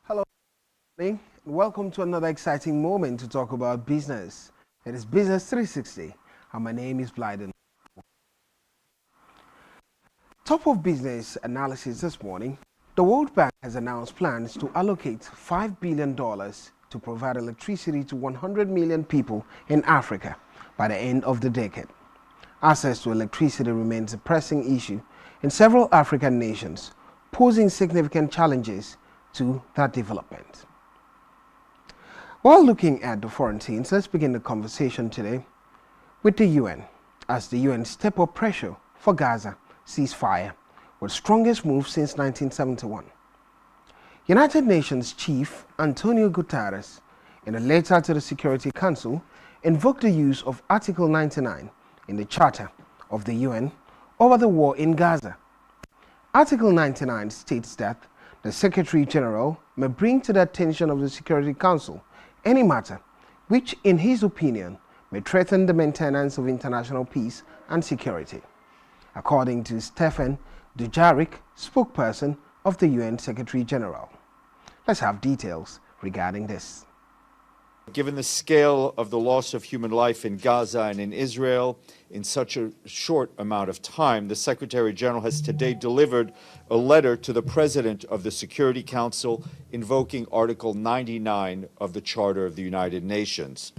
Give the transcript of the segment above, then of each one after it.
Hello, and welcome to another exciting moment to talk about business. It is Business 360, and my name is Blyden. Top of business analysis this morning, the World Bank has announced plans to allocate $5 billion to provide electricity to 100 million people in Africa by the end of the decade. Access to electricity remains a pressing issue in several African nations, posing significant challenges to that development. While looking at the foreign scenes, let's begin the conversation today with the UN, as the UN step up pressure for Gaza ceasefire, with strongest move since 1971. United Nations Chief Antonio Guterres, in a letter to the Security Council, invoked the use of Article 99 in the Charter of the UN over the war in Gaza. Article 99 states that the Secretary General may bring to the attention of the Security Council any matter which, in his opinion, may threaten the maintenance of international peace and security, according to Stefan Dujarric, spokesperson of the UN Secretary General. Let's have details regarding this. Given the scale of the loss of human life in Gaza and in Israel in such a short amount of time, the Secretary General has today delivered a letter to the President of the Security Council invoking Article 99 of the Charter of the United Nations.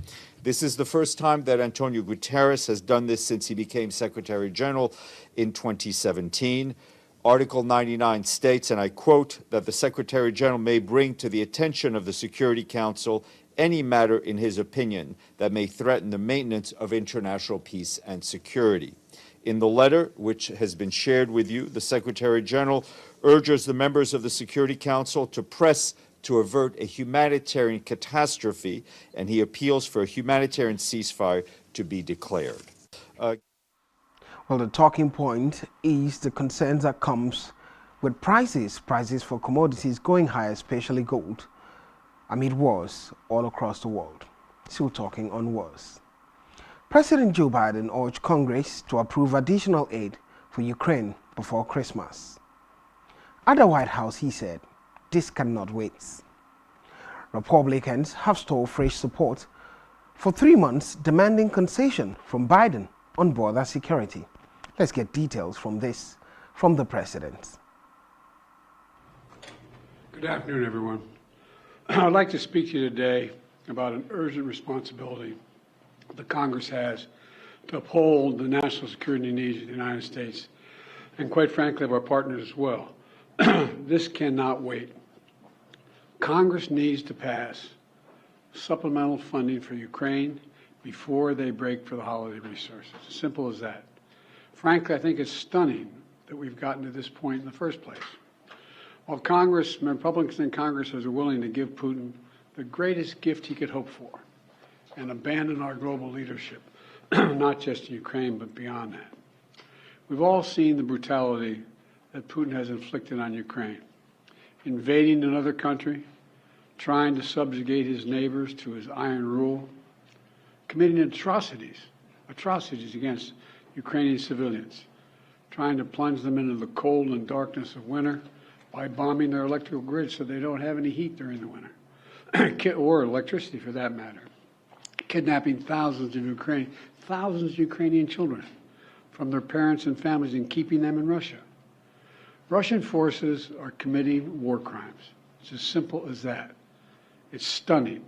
This is the first time that Antonio Guterres has done this since he became Secretary General in 2017. Article 99 states, and I quote, that the Secretary General may bring to the attention of the Security Council any matter in his opinion that may threaten the maintenance of international peace and security. In the letter, which has been shared with you, the Secretary General urges the members of the Security Council to press to avert a humanitarian catastrophe, and he appeals for a humanitarian ceasefire to be declared. Well, the talking point is the concerns that comes with prices for commodities going higher, especially gold, amid wars all across the world. Still talking on wars. President Joe Biden urged Congress to approve additional aid for Ukraine before Christmas. At the White House, he said, this cannot wait. Republicans have stalled fresh support for 3 months, demanding concession from Biden on border security. Let's get details from this from the president. Good afternoon, everyone. I'd like to speak to you today about an urgent responsibility the Congress has to uphold the national security needs of the United States and, quite frankly, of our partners as well. This cannot wait. Congress needs to pass supplemental funding for Ukraine before they break for the holiday resources. As simple as that. Frankly, I think it's stunning that we've gotten to this point in the first place. While Republicans in Congress are willing to give Putin the greatest gift he could hope for and abandon our global leadership, not just in Ukraine, but beyond that. We've all seen the brutality that Putin has inflicted on Ukraine, invading another country, trying to subjugate his neighbors to his iron rule, committing atrocities against Ukrainian civilians, trying to plunge them into the cold and darkness of winter by bombing their electrical grid so they don't have any heat during the winter, or electricity for that matter, kidnapping thousands of Ukrainian children from their parents and families and keeping them in Russia. Russian forces are committing war crimes. It's as simple as that. It's stunning.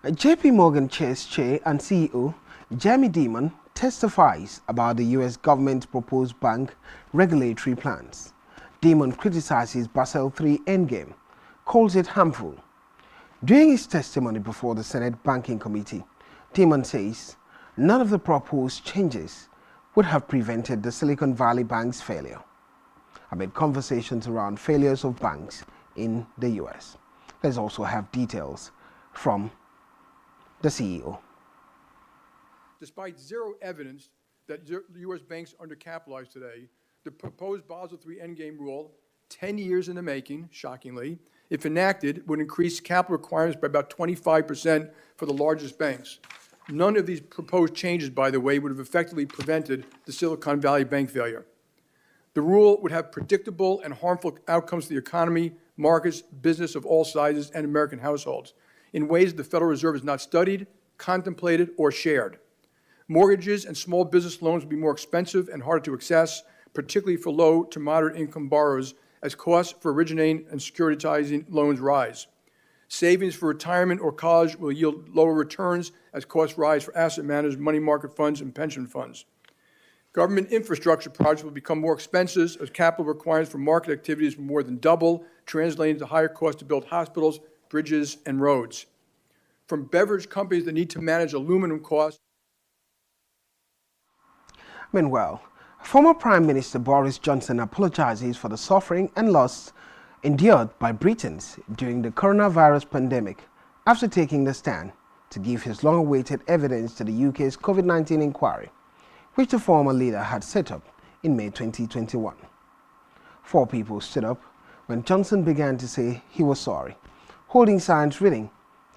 JP Morgan Chase Chair and CEO Jamie Dimon testifies about the U.S. government's proposed bank regulatory plans. Dimon criticizes Basel III Endgame, calls it harmful. During his testimony before the Senate Banking Committee, Dimon says none of the proposed changes would have prevented the Silicon Valley Bank's failure, amid conversations around failures of banks in the U.S. Let's also have details from the CEO. Despite zero evidence that U.S. banks are undercapitalized today, the proposed Basel III Endgame rule 10 years in the making, shockingly, if enacted, would increase capital requirements by about 25% for the largest banks. None of these proposed changes, by the way, would have effectively prevented the Silicon Valley Bank failure. The rule would have predictable and harmful outcomes to the economy, markets, business of all sizes, and American households in ways the Federal Reserve has not studied, contemplated, or shared. Mortgages and small business loans would be more expensive and harder to access, particularly for low to moderate income borrowers, as costs for originating and securitizing loans rise. Savings for retirement or college will yield lower returns as costs rise for asset managers, money market funds, and pension funds. Government infrastructure projects will become more expensive as capital requirements for market activities will more than double, translating to higher costs to build hospitals, bridges, and roads. From beverage companies that need to manage aluminum costs. Meanwhile, former Prime Minister Boris Johnson apologizes for the suffering and loss endured by Britons during the coronavirus pandemic after taking the stand to give his long-awaited evidence to the UK's COVID-19 inquiry, which the former leader had set up in May 2021. 4 people stood up when Johnson began to say he was sorry, holding signs reading,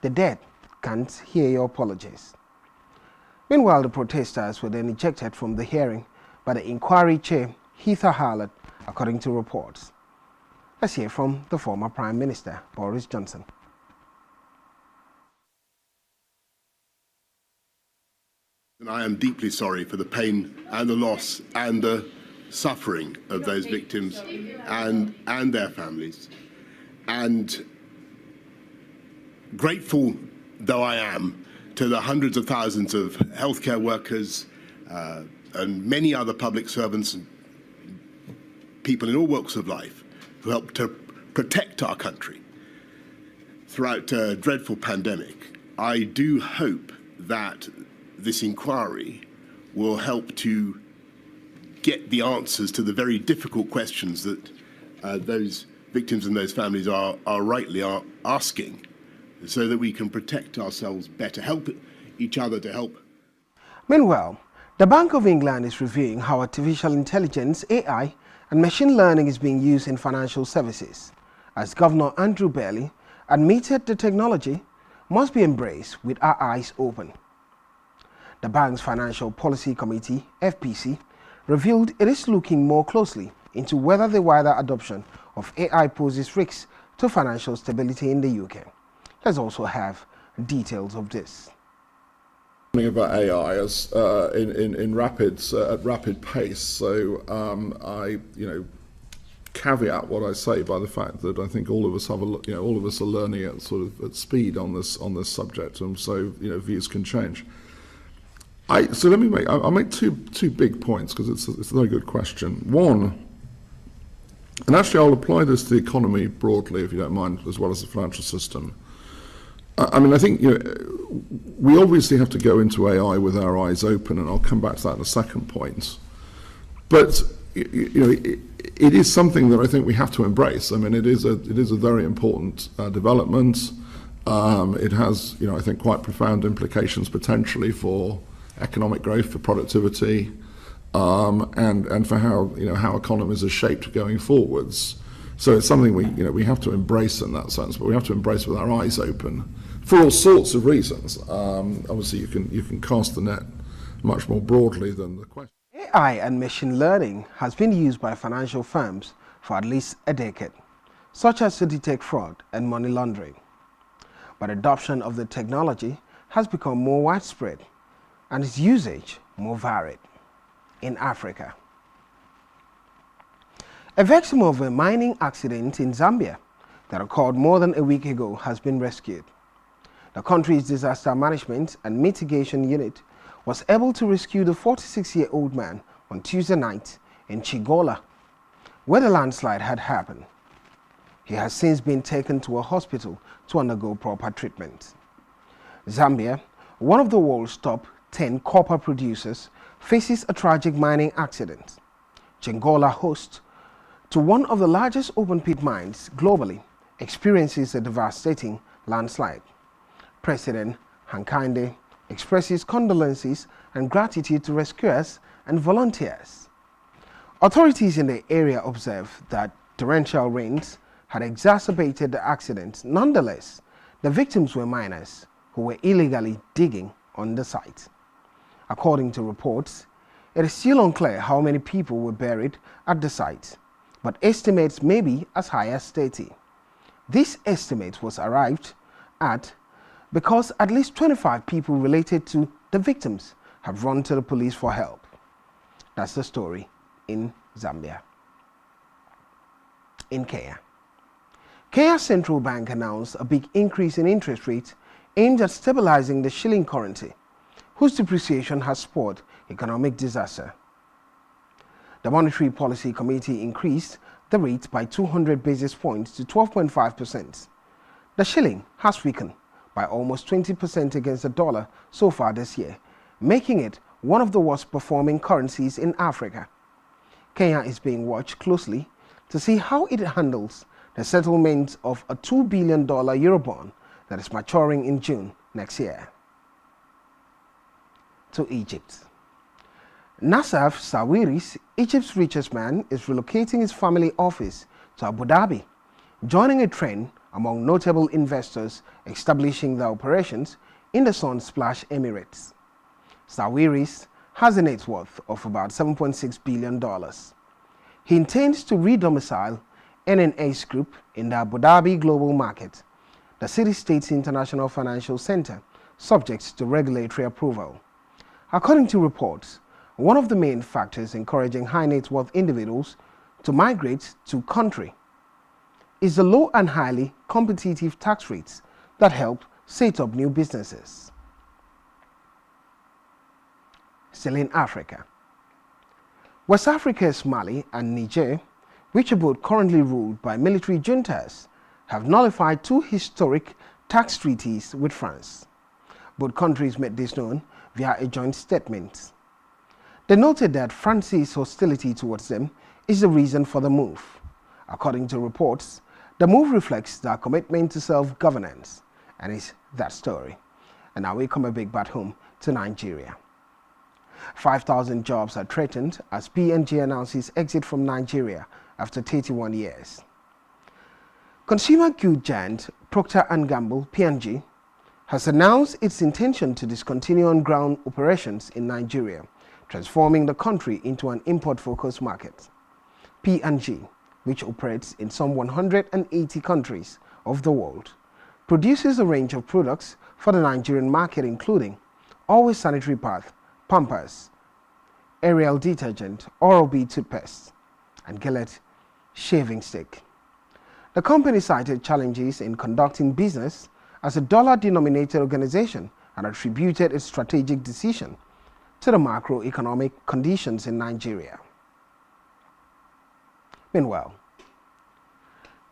"The dead can't hear your apologies." Meanwhile, the protesters were then ejected from the hearing by the inquiry chair, Heather Harlot, according to reports. Let's hear from the former Prime Minister, Boris Johnson. And I am deeply sorry for the pain and the loss and the suffering of those victims and their families. And grateful though I am to the hundreds of thousands of healthcare workers and many other public servants and people in all walks of life who helped to protect our country throughout a dreadful pandemic, I do hope that this inquiry will help to get the answers to the very difficult questions that those victims and those families are rightly asking, so that we can protect ourselves better, help each other to help. Meanwhile, the Bank of England is reviewing how artificial intelligence, AI, and machine learning is being used in financial services, as Governor Andrew Bailey admitted the technology must be embraced with our eyes open. The bank's Financial Policy Committee, FPC, revealed it is looking more closely into whether the wider adoption of AI poses risks to financial stability in the UK. Let's also have details of this. About AI as in at rapid pace. So I caveat what I say by the fact that I think all of us have all of us are learning at sort of at speed on this subject, and so views can change. So I'll make two big points because it's a very good question. One, and actually I'll apply this to the economy broadly, if you don't mind, as well as the financial system. I mean, I think we obviously have to go into AI with our eyes open, and I'll come back to that in a second point. But it is something that I think we have to embrace. I mean, it is a very important development. It has, I think, quite profound implications potentially for economic growth, for productivity, and for how economies are shaped going forwards. So it's something we have to embrace in that sense, but we have to embrace with our eyes open for all sorts of reasons. Obviously, you can cast the net much more broadly than the question. AI and machine learning has been used by financial firms for at least a decade, such as to detect fraud and money laundering. But adoption of the technology has become more widespread and its usage more varied in Africa. A victim of a mining accident in Zambia that occurred more than a week ago has been rescued. The country's Disaster Management and Mitigation Unit was able to rescue the 46-year-old man on Tuesday night in Chigola, where the landslide had happened. He has since been taken to a hospital to undergo proper treatment. Zambia, one of the world's top 10 copper producers, faces a tragic mining accident. Chigola, host to one of the largest open-pit mines globally, experiences a devastating landslide. President Hankande expresses condolences and gratitude to rescuers and volunteers. Authorities in the area observe that Torrential rains had exacerbated the accident. Nonetheless, the victims were miners who were illegally digging on the site. According to reports, it is still unclear how many people were buried at the site, but estimates may be as high as 30. This estimate was arrived at because at least 25 people related to the victims have run to the police for help. That's the story in Zambia. In Kenya, Kenya's central bank announced a big increase in interest rates aimed at stabilizing the shilling currency, whose depreciation has spurred economic disaster. The Monetary Policy Committee increased the rate by 200 basis points to 12.5%. The shilling has weakened by almost 20% against the dollar so far this year, making it one of the worst performing currencies in Africa. Kenya is being watched closely to see how it handles the settlement of a $2 billion Eurobond that is maturing in June next year. To Egypt. Nassaf Sawiris, Egypt's richest man, is relocating his family office to Abu Dhabi, joining a trend among notable investors establishing their operations in the Sun-Splash Emirates. Sawiris has a net worth of about $7.6 billion. He intends to re-domicile NNS Group in the Abu Dhabi global market, the city-state's international financial center, subject to regulatory approval. According to reports, one of the main factors encouraging high net worth individuals to migrate to country is the low and highly competitive tax rates that help set up new businesses. Still in Africa, West Africa's Mali and Niger, which are both currently ruled by military juntas, have nullified two historic tax treaties with France. Both countries made this known via a joint statement. They noted that France's hostility towards them is the reason for the move. According to reports, the move reflects their commitment to self-governance, and is that story. And now we come back home to Nigeria. 5,000 jobs are threatened as P&G announces exit from Nigeria after 31 years. Consumer goods giant Procter & Gamble (P&G) has announced its intention to discontinue on-ground operations in Nigeria, transforming the country into an import-focused market. P&G, which operates in some 180 countries of the world, produces a range of products for the Nigerian market including Always sanitary pad, Pampers, Ariel detergent, Oral-B toothpaste, and Gillette shaving stick. The company cited challenges in conducting business as a dollar-denominated organization and attributed its strategic decision to the macroeconomic conditions in Nigeria. Meanwhile,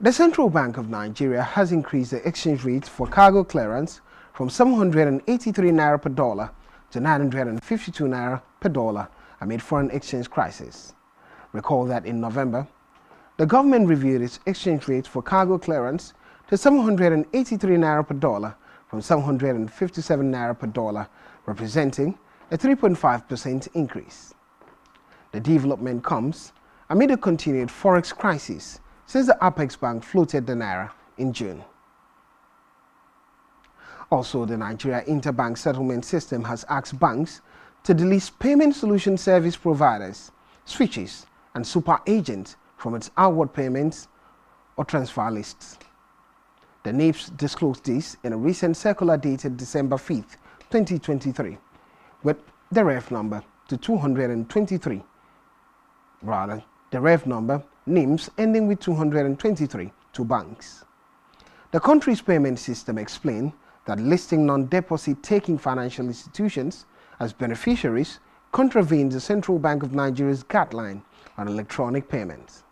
the Central Bank of Nigeria has increased the exchange rate for cargo clearance from 783 naira per dollar to 952 naira per dollar amid foreign exchange crisis. Recall that in November, the government reviewed its exchange rate for cargo clearance to 783 naira per dollar from 757 naira per dollar, representing a 3.5% increase. The development comes amid a continued forex crisis since the Apex Bank floated the naira in June. Also, the Nigeria Interbank Settlement System has asked banks to delist payment solution service providers, switches, and super agents from its outward payments or transfer lists. The NIPS disclosed this in a recent circular dated December 5th, 2023, with the ref number to 223, the ref number NIMS ending with 223 to banks. The country's payment system explained that listing non-deposit taking financial institutions as beneficiaries contravenes the Central Bank of Nigeria's guideline on electronic payments.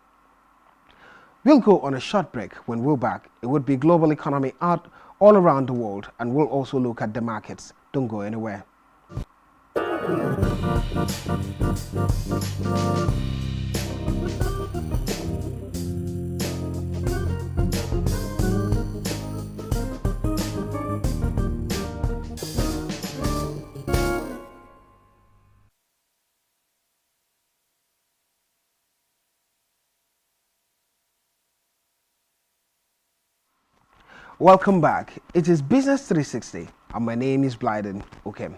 We'll go on a short break. When we're back, it would be global economy out all around the world, and we'll also look at the markets. Don't go anywhere. Welcome back. It is Business 360 and my name is Blyden Okem.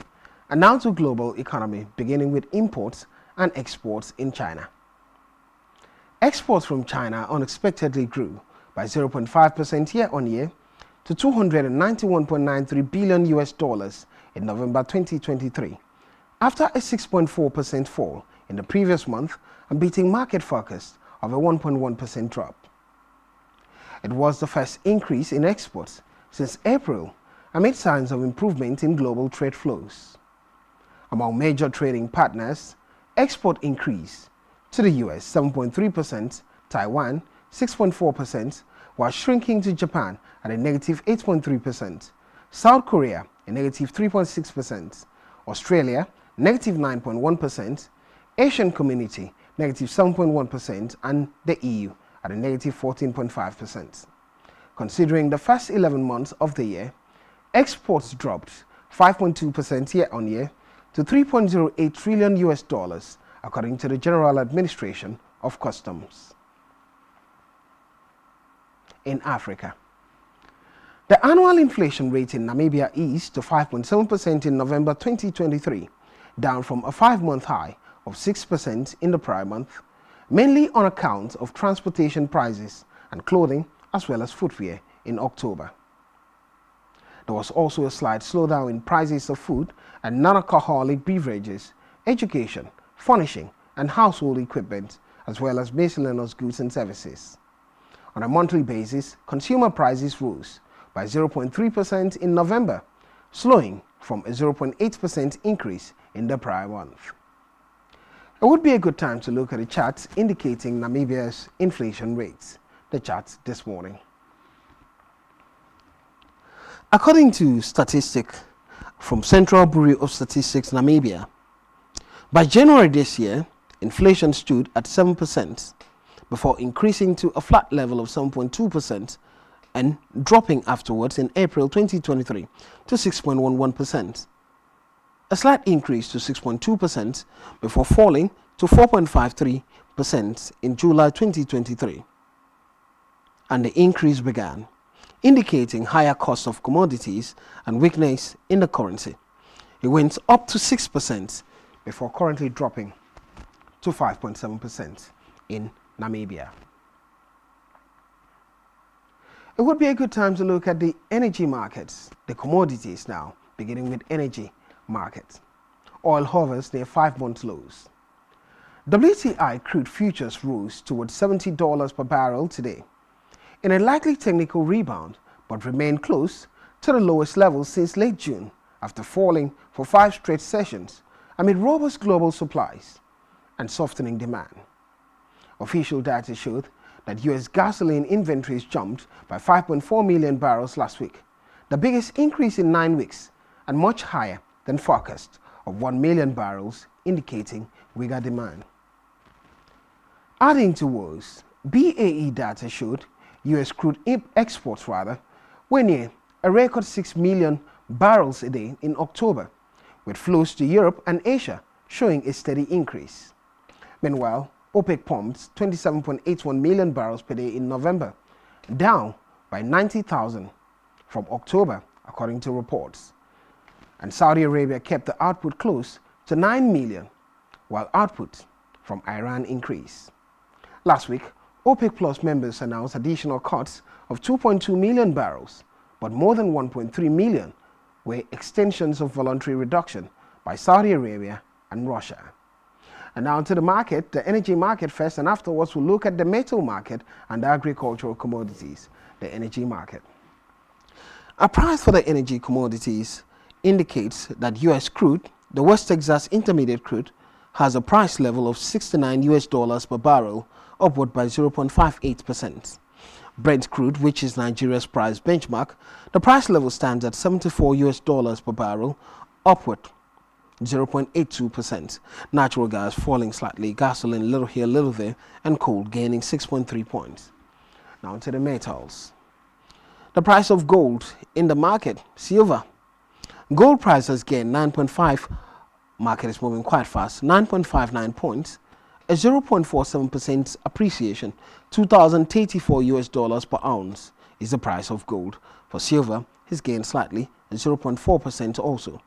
And now to global economy, beginning with imports and exports in China. Exports from China unexpectedly grew by 0.5% year-on-year to $291.93 billion in November 2023, after a 6.4% fall in the previous month and beating market forecast of a 1.1% drop. It was the first increase in exports since April, amid signs of improvement in global trade flows. Among major trading partners, export increased to the US 7.3%, Taiwan 6.4%, while shrinking to Japan at a negative 8.3%, South Korea a negative 3.6%, Australia negative 9.1%, Asian Community negative 7.1%, and the EU at a negative 14.5%. Considering the first 11 months of the year, exports dropped 5.2% year-on-year to $3.08 trillion, according to the General Administration of Customs. In Africa, the annual inflation rate in Namibia eased to 5.7% in November 2023, down from a 5-month high of 6% in the prior month, mainly on account of transportation prices and clothing as well as footwear in October. There was also a slight slowdown in prices of food and non-alcoholic beverages, education, furnishing and household equipment, as well as miscellaneous goods and services. On a monthly basis, consumer prices rose by 0.3% in November, slowing from a 0.8% increase in the prior month. It would be a good time to look at the charts indicating Namibia's inflation rates. The charts this morning. According to statistics from Central Bureau of Statistics Namibia, by January this year, inflation stood at 7%, before increasing to a flat level of 7.2% and dropping afterwards in April 2023 to 6.11%. A slight increase to 6.2% before falling to 4.53% in July 2023. And the increase began, indicating higher costs of commodities and weakness in the currency. It went up to 6% before currently dropping to 5.7% in Namibia. It would be a good time to look at the energy markets, the commodities now, beginning with energy markets. Oil hovers near 5-month lows. WTI crude futures rose towards $70 per barrel today, in a likely technical rebound, but remained close to the lowest level since late June, after falling for 5 straight sessions amid robust global supplies and softening demand. Official data showed that U.S. gasoline inventories jumped by 5.4 million barrels last week, the biggest increase in 9 weeks and much higher than forecast of 1 million barrels, indicating weaker demand. Adding to woes, BAE data showed U.S. crude exports were near a record 6 million barrels a day in October, with flows to Europe and Asia showing a steady increase. Meanwhile, OPEC pumped 27.81 million barrels per day in November, down by 90,000 from October, according to reports. And Saudi Arabia kept the output close to 9 million, while output from Iran increased. Last week, OPEC Plus members announced additional cuts of 2.2 million barrels, but more than 1.3 million were extensions of voluntary reduction by Saudi Arabia and Russia. And now to the market, the energy market first, and afterwards we'll look at the metal market and the agricultural commodities, the energy market. A price for the energy commodities indicates that U.S. crude, the West Texas Intermediate crude, has a price level of $69 per barrel, upward by 0.58%. Brent crude, which is Nigeria's price benchmark, the price level stands at $74 per barrel, upward 0.82%. Natural gas falling slightly, gasoline little here, little there, and coal gaining 6.3 points. Now to the metals. The price of gold in the market, silver. Gold price has gained 9.5, market is moving quite fast, 9.59 points, a 0.47% appreciation, $2,034 per ounce is the price of gold. For silver, it's gained slightly at 0.4% also.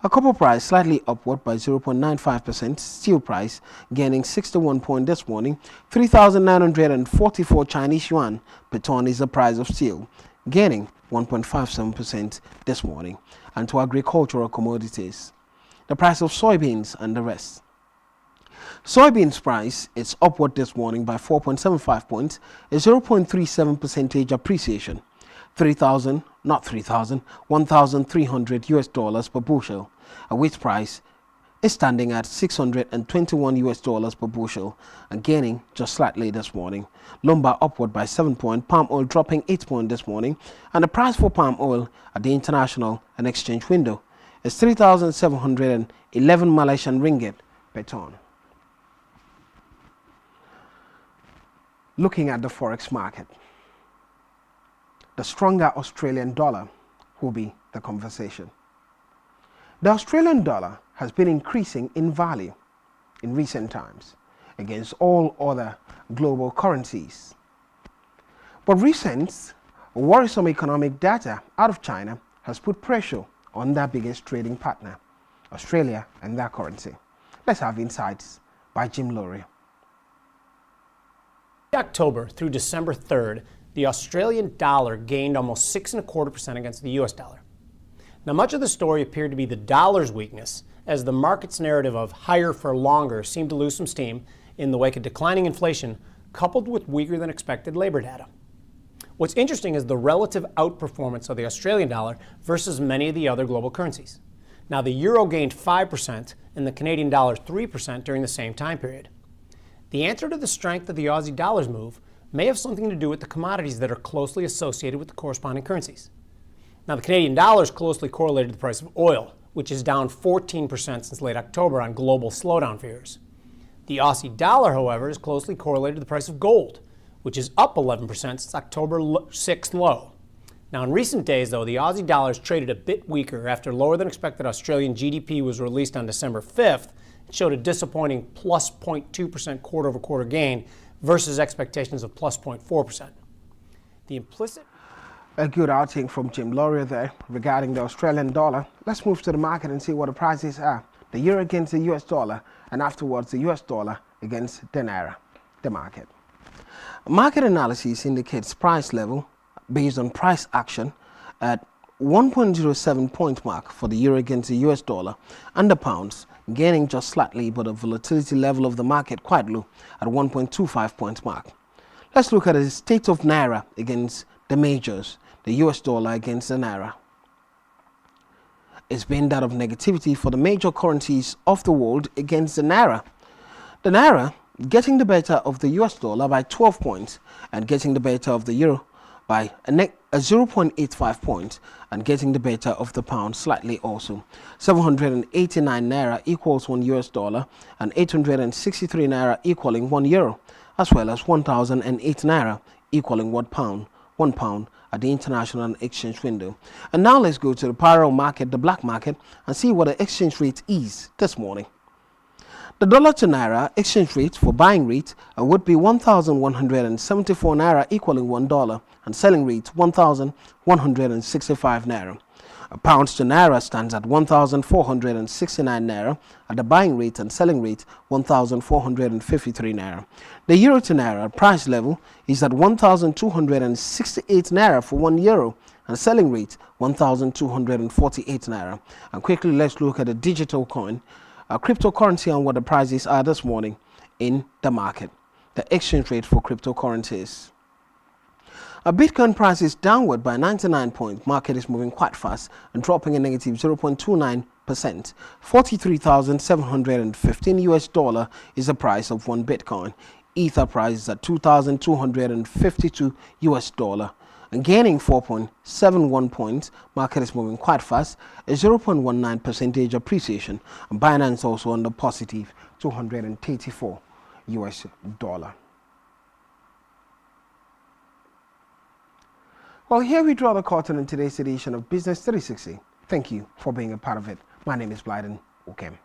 A copper price slightly upward by 0.95%. Steel price gaining 61 points this morning. 3,944 Chinese yuan per ton is the price of steel, gaining 1.57% this morning. And to agricultural commodities, the price of soybeans and the rest. Soybeans price is upward this morning by 4.75 points, a 0.37% appreciation. 1,300 US dollars per bushel. A wheat price is standing at 621 US dollars per bushel and gaining just slightly this morning. Lumber upward by 7 points, palm oil dropping 8 points this morning, and the price for palm oil at the international and exchange window is 3,711 Malaysian ringgit per ton. Looking at the forex market, the stronger Australian dollar will be the conversation. The Australian dollar has been increasing in value in recent times against all other global currencies. But recent worrisome economic data out of China has put pressure on their biggest trading partner, Australia, and their currency. Let's have insights by Jim Laurie. October through December 3rd, the Australian dollar gained almost 6.25% against the US dollar. Now, much of the story appeared to be the dollar's weakness, as the market's narrative of higher for longer seemed to lose some steam in the wake of declining inflation, coupled with weaker than expected labor data. What's interesting is the relative outperformance of the Australian dollar versus many of the other global currencies. Now, the euro gained 5% and the Canadian dollar 3% during the same time period. The answer to the strength of the Aussie dollar's move may have something to do with the commodities that are closely associated with the corresponding currencies. Now, the Canadian dollar is closely correlated to the price of oil, which is down 14% since late October on global slowdown fears. The Aussie dollar, however, is closely correlated to the price of gold, which is up 11% since October 6th low. Now, in recent days, though, the Aussie dollar has traded a bit weaker after lower than expected Australian GDP was released on December 5th. It showed a disappointing plus 0.2% quarter-over-quarter gain versus expectations of plus 0.4%. The implicit... A good outing from Jim Laurie there regarding the Australian dollar. Let's move to the market and see what the prices are. The euro against the US dollar, and afterwards the US dollar against the naira, the market. Market analysis indicates price level based on price action at 1.07 point mark for the euro against the US dollar, and the pounds gaining just slightly, but the volatility level of the market quite low at 1.25 point mark. Let's look at the state of naira against the majors, the US dollar against the naira. It's been that of negativity for the major currencies of the world against the naira. The naira getting the better of the US dollar by 12 points and getting the better of the euro by a 0.85 points and getting the better of the pound slightly also. 789 naira equals 1 US dollar and 863 naira equaling 1 euro, as well as 1008 naira equaling 1 pound at the international exchange window. And now let's go to the parallel market, the black market, and see what the exchange rate is this morning. The dollar to naira exchange rate for buying rate would be 1,174 naira equaling $1, and selling rate 1,165 naira. A pound to naira stands at 1,469 naira at the buying rate, and selling rate 1,453 naira. The euro to naira price level is at 1,268 naira for 1 euro, and selling rate 1,248 naira. And quickly let's look at the digital coin, cryptocurrency, and what the prices are this morning in the market. The exchange rate for cryptocurrencies. A Bitcoin price is downward by 99 points. Market is moving quite fast and dropping a negative 0.29%. 43,715 US dollar is the price of 1 Bitcoin. Ether price is at 2,252 US dollar. And gaining 4.71 points. Market is moving quite fast, a 0.19% appreciation. And Binance also on the positive, 234 US dollar. Well, here we draw the curtain in today's edition of Business 360. Thank you for being a part of it. My name is Blyden Okem.